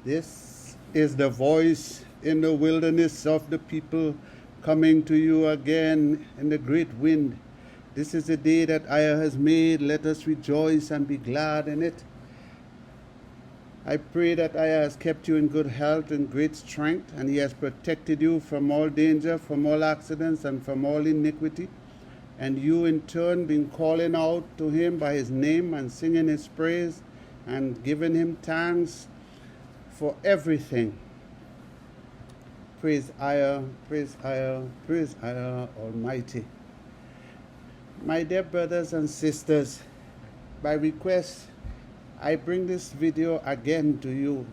This is the voice in the wilderness of the people coming to you again in the great wind. This is the day that EZER has made. Let us rejoice and be glad in it. I pray that EZER has kept you in good health and great strength, and He has protected you from all danger, from all accidents, and from all iniquity. And you in turn been calling out to Him by His name and singing His praise and giving Him thanks for everything. Praise EZER, praise EZER, praise EZER Almighty. My dear brothers and sisters, by request, I bring this video again to you.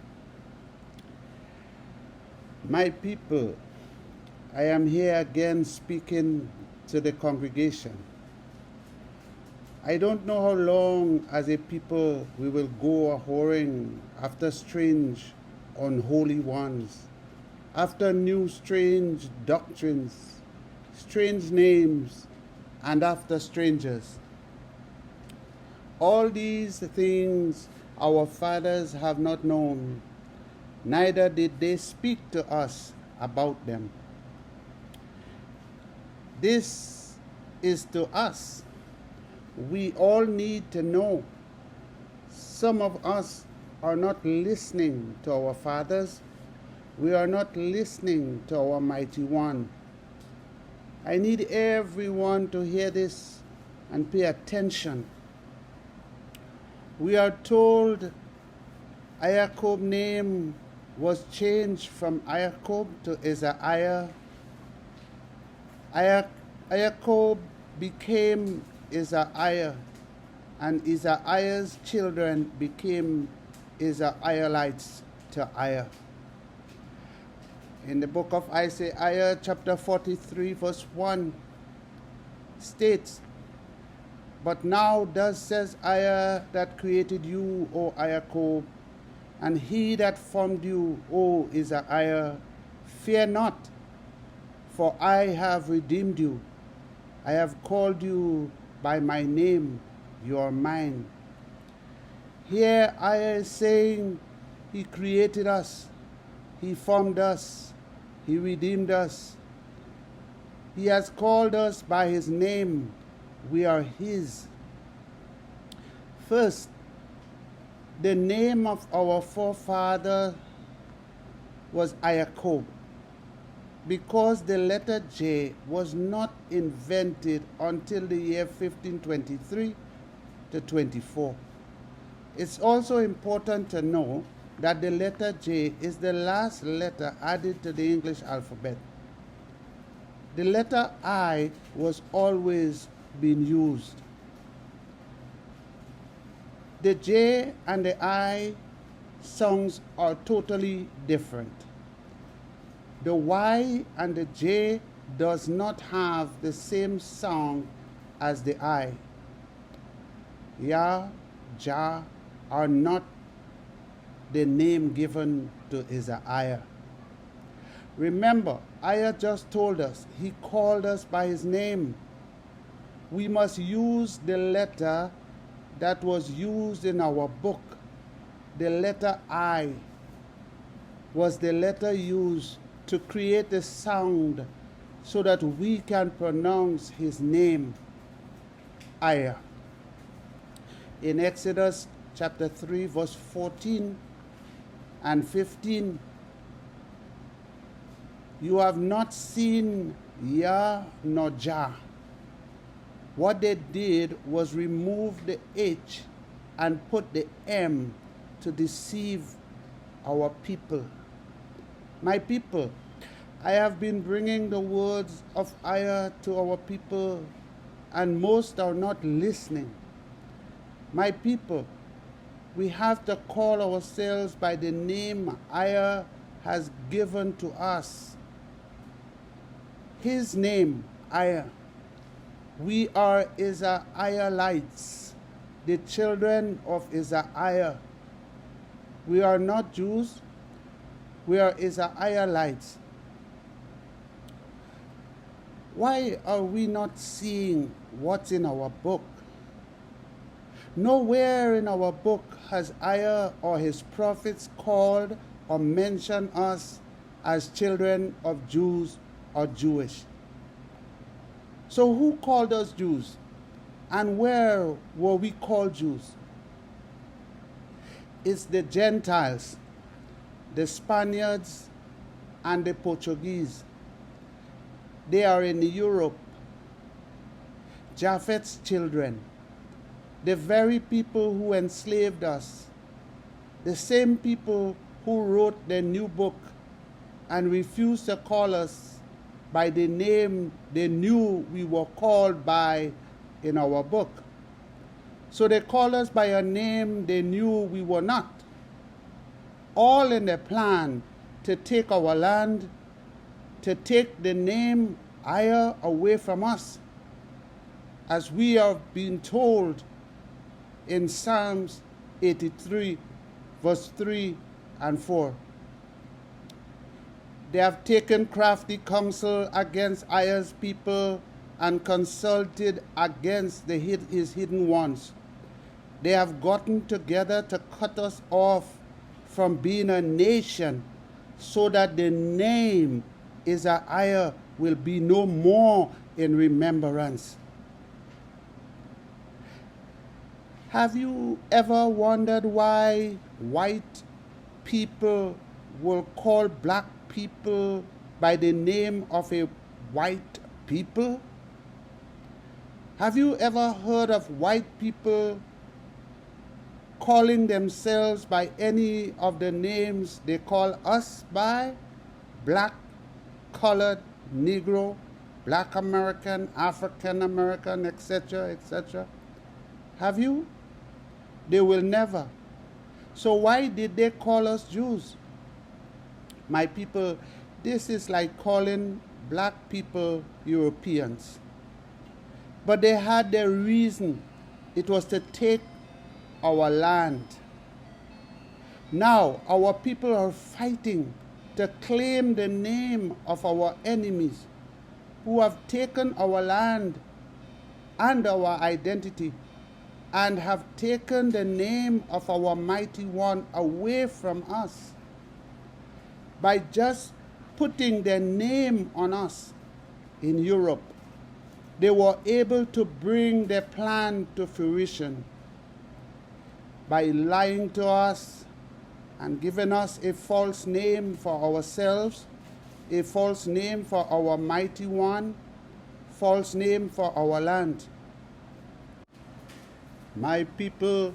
My people, I am here again speaking to the congregation. I don't know how long as a people we will go a-whoring after strange, unholy ones, after new strange doctrines, strange names, and after strangers. All these things our fathers have not known, neither did they speak to us about them. This is to us. We all need to know. Some of us are not listening to our fathers. We are not listening to our mighty one. I need everyone to hear this and pay attention. We are told Jacob's name was changed from Jacob to EZER-IAH. Jacob became EZER-IAH, and EZER-IAH's children became EZER-IAHites to EZER. In the book of Isaiah, chapter 43, verse 1, states, "But now thus says EZER that created you, O Jacob, and He that formed you, O EZER-IAH, fear not, for I have redeemed you. I have called you by my name, you are mine." Here EZER is saying He created us, He formed us, He redeemed us. He has called us by His name. We are His. First, the name of our forefather was Jacob, because the letter J was not invented until the year 1523 to 24. It's also important to know that the letter J is the last letter added to the English alphabet. The letter I was always being used. The J and the I sounds are totally different. The Y and the J does not have the same sound as the I. Yah, Jah are not the name given to EZER-IAH. Remember, EZER just told us He called us by His name. We must use the letter that was used in our book. The letter I was the letter used to create a sound so that we can pronounce His name, EZER. In Exodus chapter 3, verse 14 and 15, "You have not seen Yah nor Jah." What they did was remove the H and put the M to deceive our people. My people, I have been bringing the words of EZER to our people, and most are not listening. My people, we have to call ourselves by the name EZER has given to us. His name, EZER. We are EZER-IAHites, the children of EZER-IAH. We are not Jews, we are EZER-IAHites. Why are we not seeing what's in our book? Nowhere in our book has EZER or his prophets called or mention us as children of Jews or Jewish. So who called us Jews? And where were we called Jews? It's the Gentiles, the Spaniards, and the Portuguese. They are in Europe. Japheth's children, the very people who enslaved us, the same people who wrote the new book and refused to call us by the name they knew we were called by in our book. So they called us by a name they knew we were not, all in the plan to take our land, to take the name EZER away from us, as we have been told in Psalms 83, verse 3 and 4. They have taken crafty counsel against EZER's people and consulted against his hidden ones. They have gotten together to cut us off from being a nation, so that the name EZER-IAH will be no more in remembrance. Have you ever wondered why white people will call black people by the name of a white people? Have you ever heard of white people calling themselves by any of the names they call us by? Black, colored, Negro, Black American, African American, etc., etc.? Have you? They will never. So why did they call us Jews? My people, this is like calling black people Europeans. But they had their reason. It was to take our land. Now our people are fighting to claim the name of our enemies who have taken our land and our identity, and have taken the name of our mighty one away from us. By just putting their name on us in Europe, they were able to bring their plan to fruition by lying to us and giving us a false name for ourselves, a false name for our mighty one, false name for our land. My people,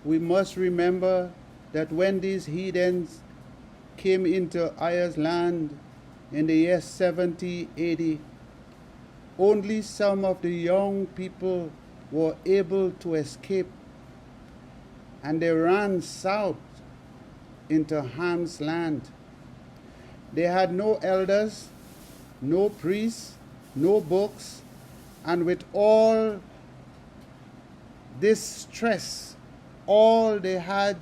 we must remember that when these heathens came into EZER's land in the year 70 AD, only some of the young people were able to escape, and they ran south into Ham's land. They had no elders, no priests, no books, and with all this stress, all they had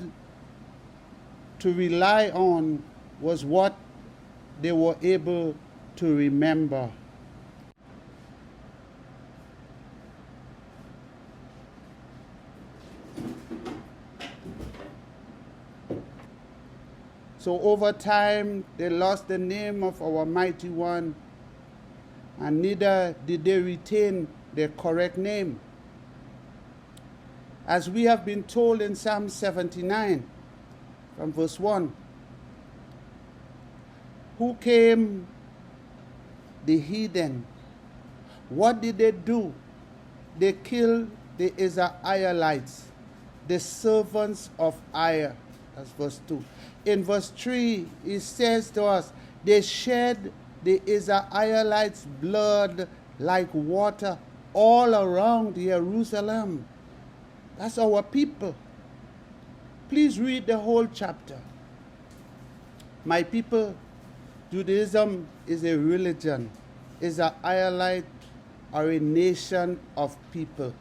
to rely on was what they were able to remember. So over time, they lost the name of our mighty one, and neither did they retain their correct name. As we have been told in Psalm 79, from verse 1, who came? The heathen. What did they do? They killed the EZER-IAHites, the servants of EZER. That's verse 2. In verse 3, it says to us, they shed the EZER-IAHites' blood like water all around Jerusalem. That's our people. Please read the whole chapter. My people, Judaism is a religion. EZER-IAHite are a nation of people.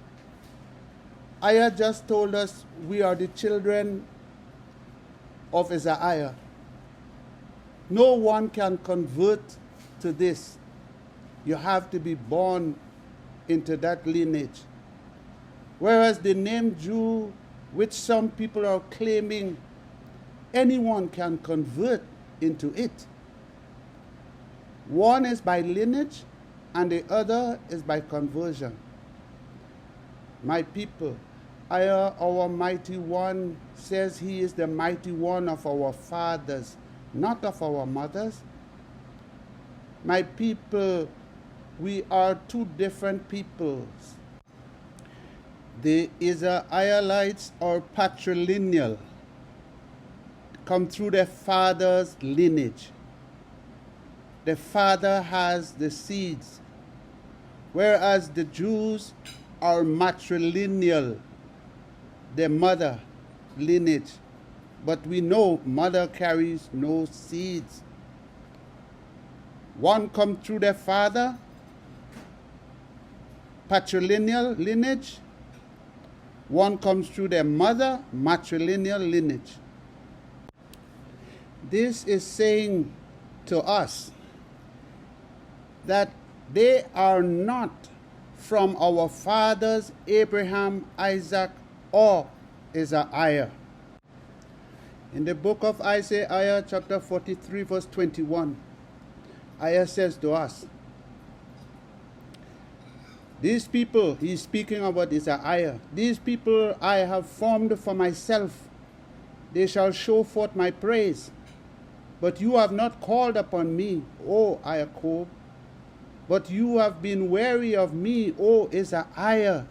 EZER just told us we are the children of EZER-IAH. No one can convert to this. You have to be born into that lineage. Whereas the name Jew, which some people are claiming, anyone can convert into it. One is by lineage, and the other is by conversion. My people, our mighty one says he is the mighty one of our fathers, not of our mothers. My people, we are two different peoples. The EZER-IAHites are patrilineal, come through their father's lineage. The father has the seeds, whereas the Jews are matrilineal, the mother lineage. But we know mother carries no seeds. One come through their father, patrilineal lineage. One comes through their mother, matrilineal lineage. This is saying to us that they are not from our fathers Abraham, Isaac, or EZER-IAH. In the book of Isaiah, chapter 43, verse 21, Isaiah says to us, these people, he's speaking about EZER-IAH, these people I have formed for myself, they shall show forth my praise. But you have not called upon me, O Jacob, but you have been weary of me, O EZER-IAH.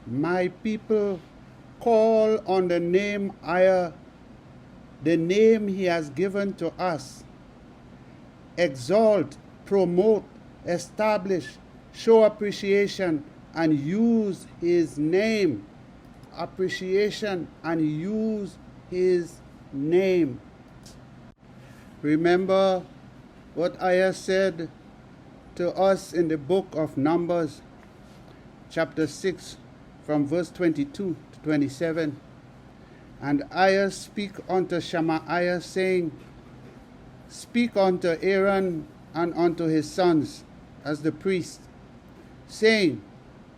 My people, call on the name IAH, the name he has given to us. Exalt, promote, establish, show appreciation, and use his name. Appreciation and use his name. Remember what Isaiah said to us in the book of Numbers, chapter 6, from verse 22 to 27. And Isaiah speak unto Shemaiah, saying, speak unto Aaron and unto his sons as the priest, saying,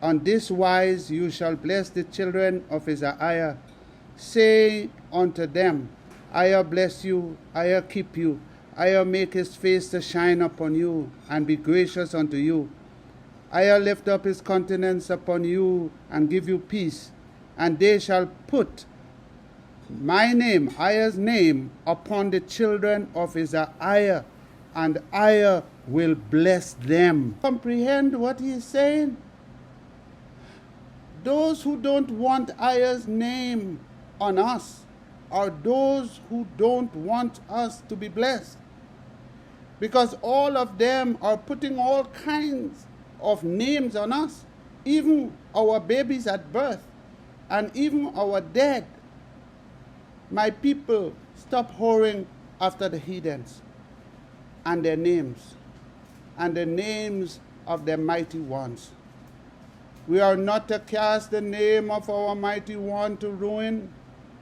on this wise you shall bless the children of EZER-IAH. Say unto them, IAH bless you, IAH keep you, IAH make his face to shine upon you, and be gracious unto you. IAH lift up his countenance upon you, and give you peace. And they shall put my name, IAH's name, upon the children of EZER-IAH, and IAH will bless them. Comprehend what he is saying? Those who don't want IAH's name on us are those who don't want us to be blessed. Because all of them are putting all kinds of names on us, even our babies at birth, and even our dead. My people, stop whoring after the heathens and their names, and the names of their mighty ones. We are not to cast the name of our mighty one to ruin.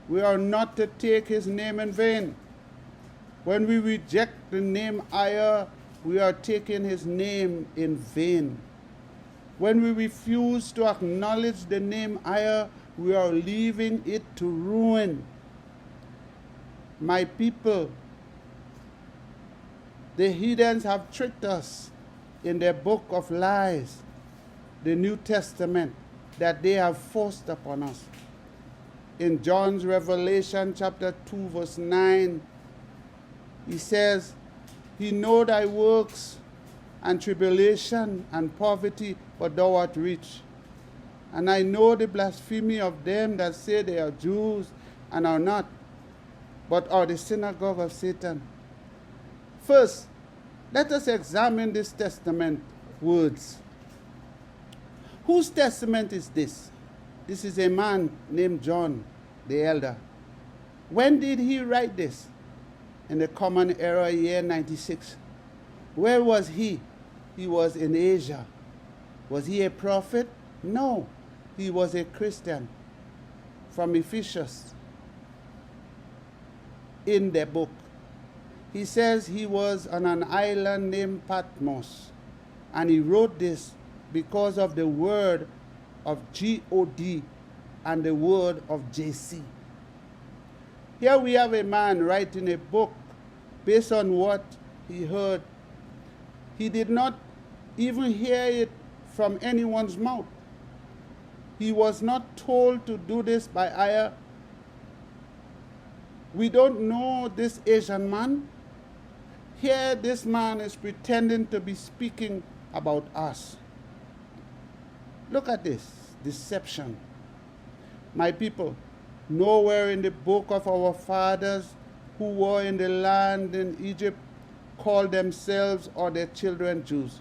We are not to take his name in vain. When we reject the name IAH, we are taking his name in vain. When we refuse to acknowledge the name IAH, we are leaving it to ruin. My people, the heathens have tricked us in their book of lies, the New Testament, that they have forced upon us. In John's Revelation chapter 2 verse 9, he says, he know thy works and tribulation and poverty, but thou art rich. And I know the blasphemy of them that say they are Jews and are not, but are the synagogue of Satan. First, let us examine this testament words. Whose testament is this? This is a man named John the elder. When did he write this? In the Common Era year 96. Where was he? He was in Asia. Was he a prophet? No. He was a Christian from Ephesus. In the book, he says he was on an island named Patmos, and he wrote this because of the word of God and the word of JC. Here we have a man writing a book based on what he heard. He did not even hear it from anyone's mouth. He was not told to do this by EZER. We don't know this Asian man. Here this man is pretending to be speaking about us. Look at this deception. My people, nowhere in the book of our fathers who were in the land in Egypt called themselves or their children Jews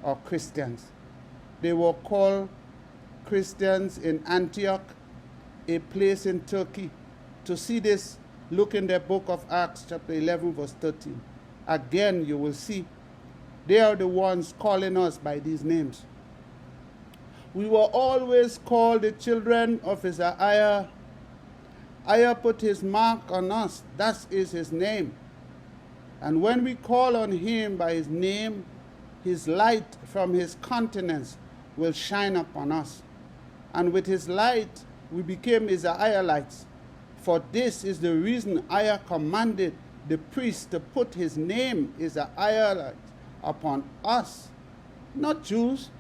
or Christians. They were called Christians in Antioch, a place in Turkey. To see this, look in the book of Acts chapter 11 verse 13. Again, you will see they are the ones calling us by these names. We were always called the children of EZER-IAH. EZER put his mark on us. That is his name. And when we call on him by his name, his light from his countenance will shine upon us. And with his light, we became EZER-IAHites. For this is the reason EZER commanded the priest to put his name, EZER-IAHite, upon us, not Jews.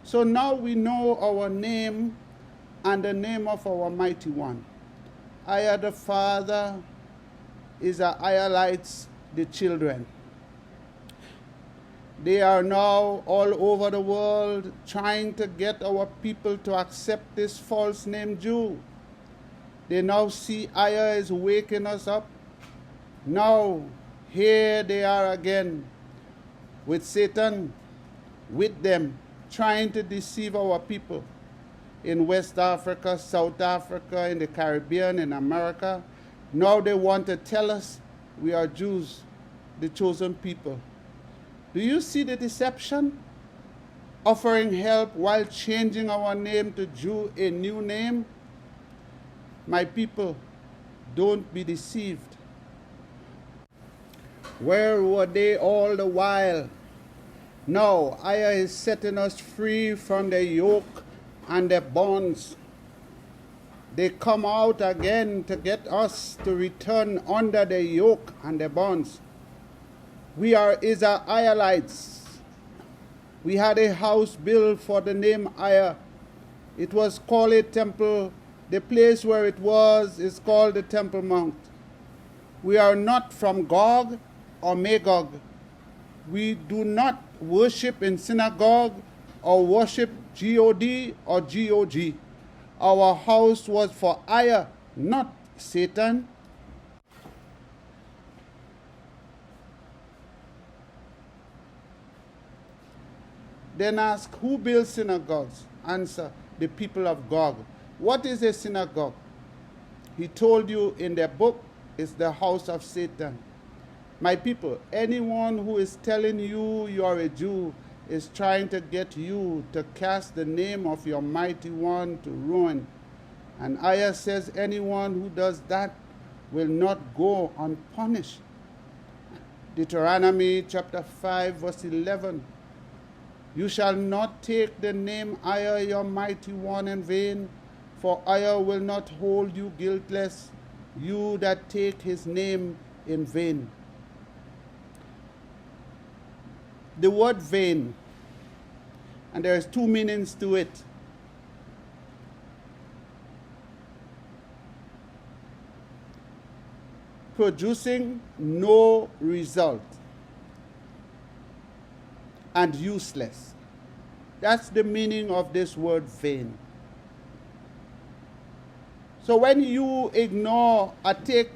So now we know our name and the name of our mighty one. EZER the Father, EZER-IAHites the children. They are now all over the world trying to get our people to accept this false name Jew. They now see EZER is waking us up. Now, here they are again with Satan with them, trying to deceive our people in West Africa, South Africa, in the Caribbean, in America. Now they want to tell us we are Jews, the chosen people. Do you see the deception? Offering help while changing our name to Jew, a new name? My people, don't be deceived. Where were they all the while? Now, EZER is setting us free from the yoke and the bonds. They come out again to get us to return under the yoke and the bonds. We are EZER-IAHites. We had a house built for the name EZER. It was called a temple. The place where it was is called the Temple Mount. We are not from Gog or Magog. We do not worship in synagogue or worship God or GOG. Our house was for EZER, not Satan. Then ask, who builds synagogues? Answer, the people of Gog. What is a synagogue? He told you in the book, it's the house of Satan. My people, anyone who is telling you you are a Jew is trying to get you to cast the name of your mighty one to ruin. And EZER says anyone who does that will not go unpunished. Deuteronomy chapter 5 verse 11. You shall not take the name EZER your mighty one in vain, for EZER will not hold you guiltless, you that take his name in vain. The word vain, and there is two meanings to it. Producing no result and useless. That's the meaning of this word vain. So when you ignore or take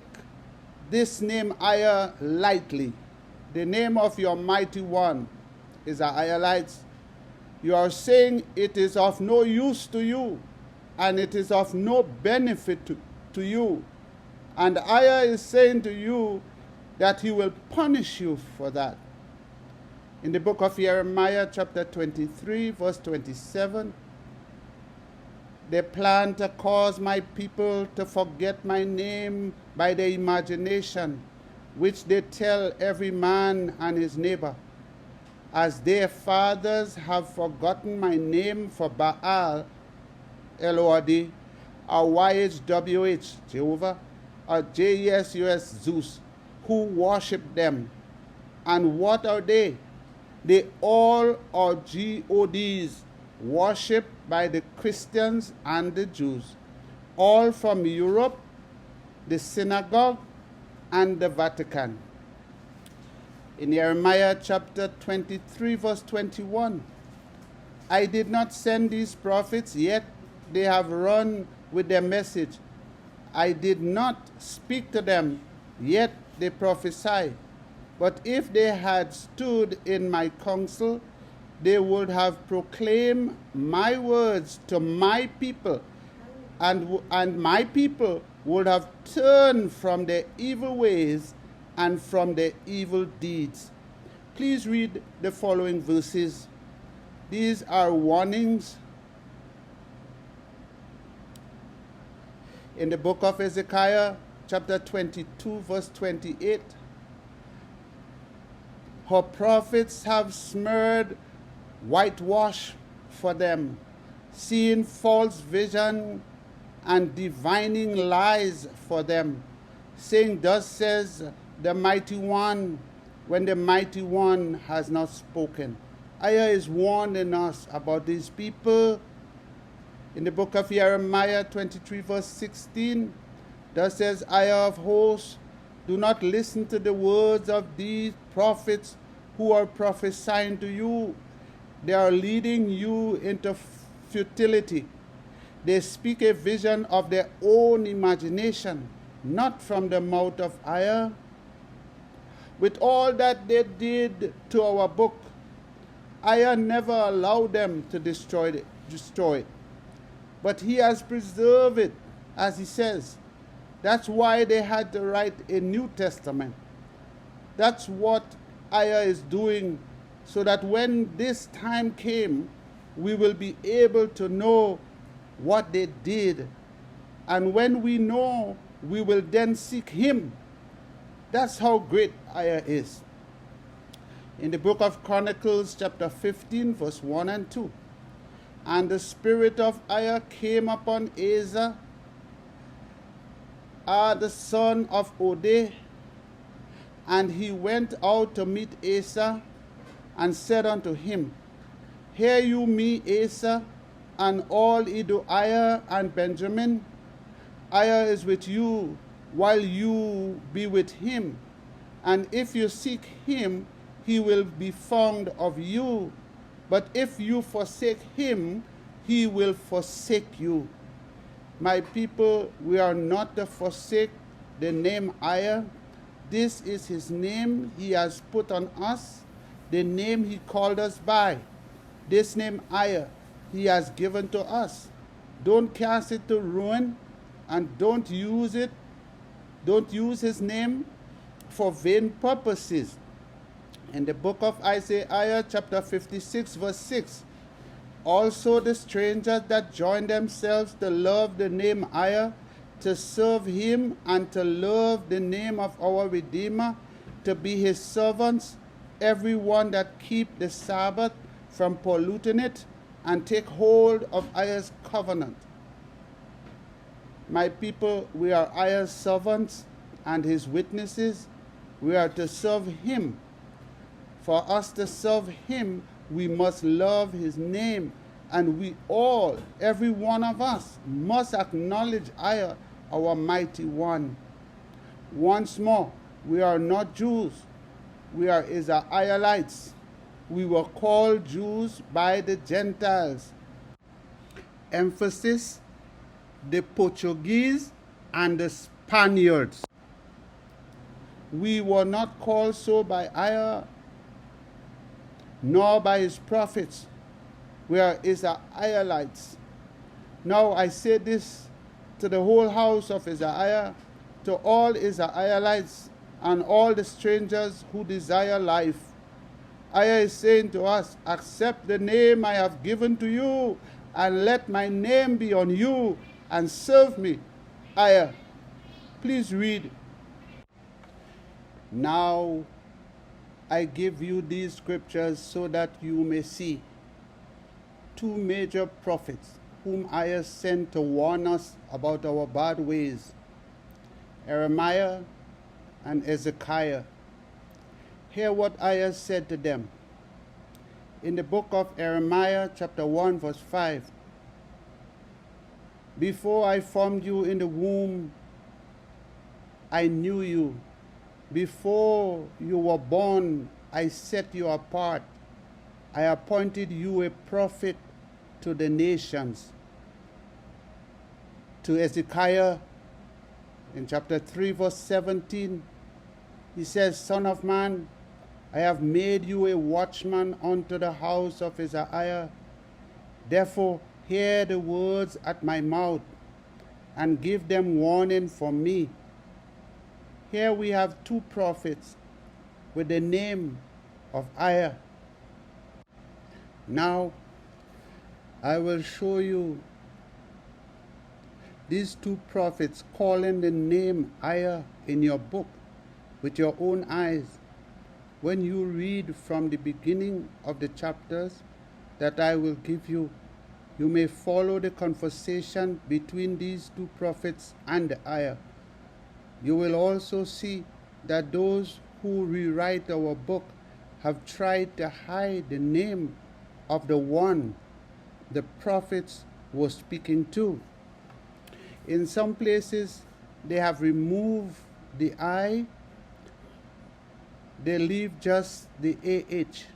this name EZER lightly, the name of your mighty one is EZER-IAHites, you are saying it is of no use to you and it is of no benefit to you. And EZER is saying to you that he will punish you for that. In the book of Jeremiah chapter 23 verse 27, they plan to cause my people to forget my name by their imagination, which they tell every man and his neighbor, as their fathers have forgotten my name for Baal, L-O-R-D, or YHWH, Jehovah, J-E-S-U-S, Zeus, who worship them. And what are they? They all are gods, worshipped by the Christians and the Jews, all from Europe, the synagogue, and the Vatican. In Jeremiah chapter 23, verse 21, I did not send these prophets, yet they have run with their message. I did not speak to them, yet they prophesy. But if they had stood in my counsel, they would have proclaimed my words to my people, and my people would have turned from their evil ways and from their evil deeds. Please read the following verses. These are warnings in the book of Ezekiel, chapter 22, verse 28. Her prophets have smeared whitewash for them, seeing false vision and divining lies for them, saying, thus says the mighty one, when the mighty one has not spoken. EZER is warning us about these people. In the book of Jeremiah 23, verse 16, thus says EZER of hosts, do not listen to the words of these prophets who are prophesying to you. They are leading you into futility. They speak a vision of their own imagination, not from the mouth of EZER. With all that they did to our book, EZER never allowed them to destroy it. But he has preserved it, as he says. That's why they had to write a New Testament. That's what EZER is doing, so that when this time came, we will be able to know what they did. And when we know, we will then seek him. That's how great EZER is. In the book of Chronicles, chapter 15, verse 1 and 2. And the spirit of EZER came upon EZER, the son of Ode, and he went out to meet Asa, and said unto him, hear you me, Asa, and all EZER and Benjamin? EZER is with you, while you be with him. And if you seek him, he will be found of you. But if you forsake him, he will forsake you. My people, we are not to forsake the name EZER. This is his name he has put on us, the name he called us by. This name EZER he has given to us. Don't cast it to ruin, and don't use it. Don't use his name for vain purposes. In the book of Isaiah, chapter 56, verse 6, also the strangers that join themselves to love the name EZER, to serve him and to love the name of our Redeemer, to be his servants, everyone that keep the Sabbath from polluting it, and take hold of EZER's covenant. My people, we are EZER's servants and his witnesses. We are to serve him. For us to serve him, we must love his name, and we all, every one of us, must acknowledge EZER, our mighty one. Once more, we are not Jews. We are Israelites. We were called Jews by the Gentiles. Emphasis, the Portuguese and the Spaniards. We were not called so by EZER, nor by his prophets. We are Israelites. Now I say this to the whole house of Israel, to all Israelites and all the strangers who desire life. EZER is saying to us, accept the name I have given to you, and let my name be on you, and serve me. EZER, please read. Now I give you these scriptures so that you may see. Two major prophets whom EZER sent to warn us about our bad ways. Jeremiah, and Ezekiah. Hear what Isaiah said to them. In the book of Jeremiah, chapter 1, verse 5. Before I formed you in the womb, I knew you. Before you were born, I set you apart. I appointed you a prophet to the nations. To Ezekiah, in chapter 3, verse 17, he says, Son of man, I have made you a watchman unto the house of EZER-IAH. Therefore, hear the words at my mouth, and give them warning from me. Here we have two prophets with the name of Isaiah. Now, I will show you these two prophets calling the name Isaiah in your book with your own eyes. When you read from the beginning of the chapters that I will give you, you may follow the conversation between these two prophets and Isaiah. You will also see that those who rewrite our book have tried to hide the name of the one the prophets were speaking to. In some places, they have removed the I. They leave just the AH.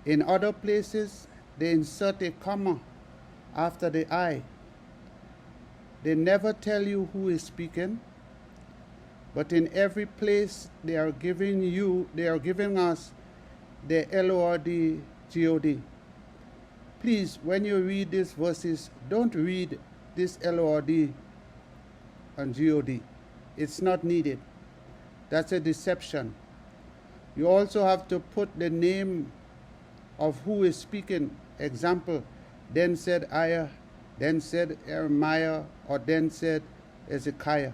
In other places, they insert a comma after the I. They never tell you who is speaking, but in every place they are giving us the LORD GOD. Please, when you read these verses, don't read this LORD and GOD. It's not needed. That's a deception. You also have to put the name of who is speaking. Example, then said Isaiah, then said Jeremiah, or then said Ezekiah.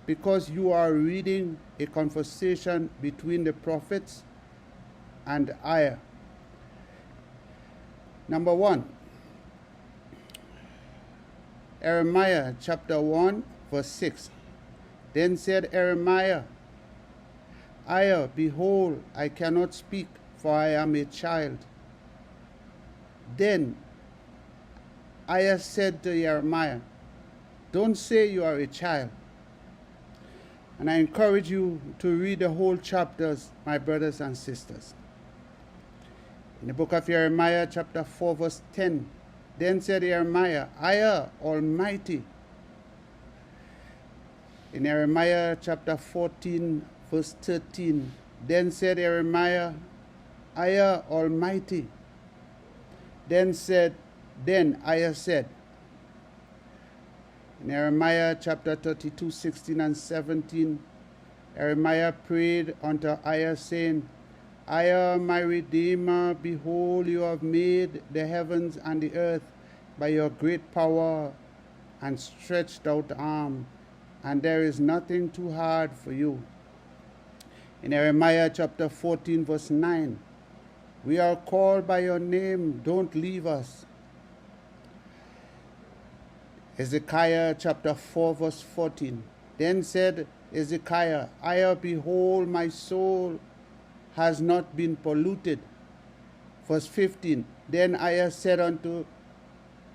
Because you are reading a conversation between the prophets and Isaiah. Number 1, Jeremiah chapter 1, verse 6. Then said Jeremiah, Isaiah, behold, I cannot speak, for I am a child. Then Isaiah said to Jeremiah, don't say you are a child. And I encourage you to read the whole chapters, my brothers and sisters. In the book of Jeremiah, chapter 4, verse 10, then said Jeremiah, Isaiah Almighty. In Jeremiah, chapter 14, verse 13, then said Jeremiah, Isaiah Almighty. Then Isaiah said, in Jeremiah chapter 32, 16 and 17, Jeremiah prayed unto Isaiah, saying, Isaiah, my Redeemer, behold, you have made the heavens and the earth by your great power and stretched out arm, and there is nothing too hard for you. In Jeremiah chapter 14, verse 9, we are called by your name, don't leave us. Ezekiah chapter 4, verse 14, then said Ezekiah, Isaiah, behold, my soul has not been polluted. Verse 15, then Isaiah said unto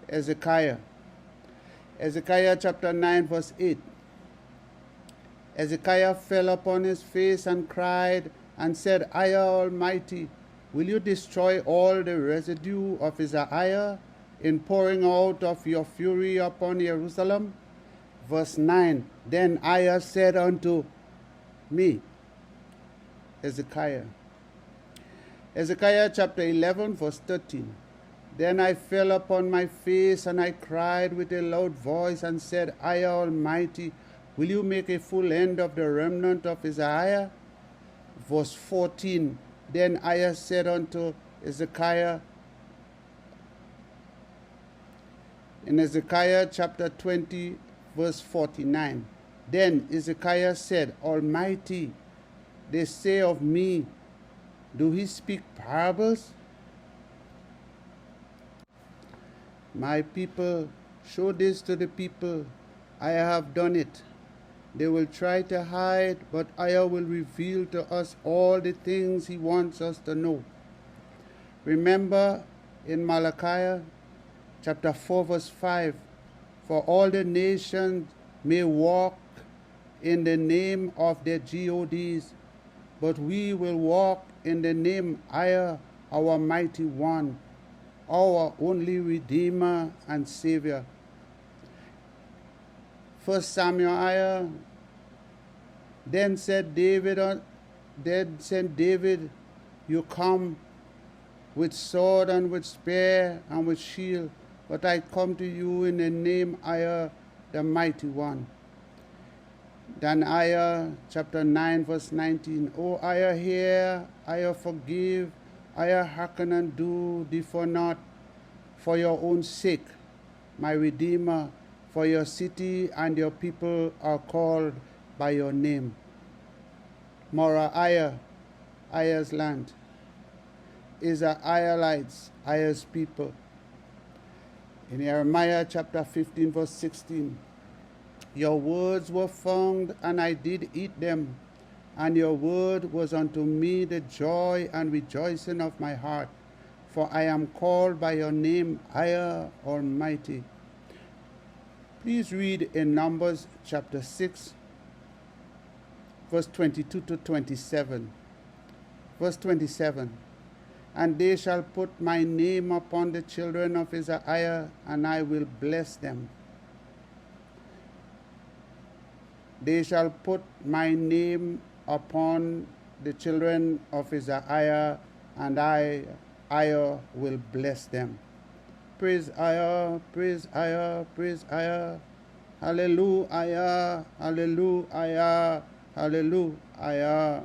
Ezekiah, Ezekiah chapter 9, verse 8, Ezekiah fell upon his face and cried and said, Isaiah Almighty, will you destroy all the residue of EZER-IAH in pouring out of your fury upon Jerusalem? Verse 9, then Isaiah said unto me, Ezekiah. Ezekiah chapter 11, verse 13. Then I fell upon my face, and I cried with a loud voice, and said, Isaiah Almighty, will you make a full end of the remnant of EZER-IAH? Verse 14. Then Isaiah said unto Ezekiah, in Ezekiah chapter 20, verse 49. Then Ezekiah said, Almighty, they say of me, do he speak parables? My people, show this to the people. I have done it. They will try to hide, but Ayah will reveal to us all the things he wants us to know. Remember in Malachi chapter 4 verse 5, for all the nations may walk in the name of their gods, but we will walk in the name Ayah, our mighty one, our only Redeemer and Savior. 1 Samuel Ayah, then said David, you come with sword and with spear and with shield, but I come to you in the name Ayah, the mighty one. Then Ayah chapter 9 verse 19, O Ayah, hear, Ayah, forgive, Ayah, hearken and do, defer not, for your own sake, my Redeemer, for your city and your people are called by your name. Mora Ayah, Ayah's land. EZER-IAHites, Ayah's people. In Jeremiah chapter 15 verse 16, your words were found, and I did eat them, and your word was unto me the joy and rejoicing of my heart, for I am called by your name, Ayah Almighty. Please read in Numbers chapter 6, verse 22 to 27. Verse 27, and they shall put my name upon the children of EZER-IAH, and I will bless them. They shall put my name upon the children of EZER-IAH, and Ayah will bless them. Praise Ayah, praise Ayah, praise Ayah. Hallelujah, hallelujah, hallelujah.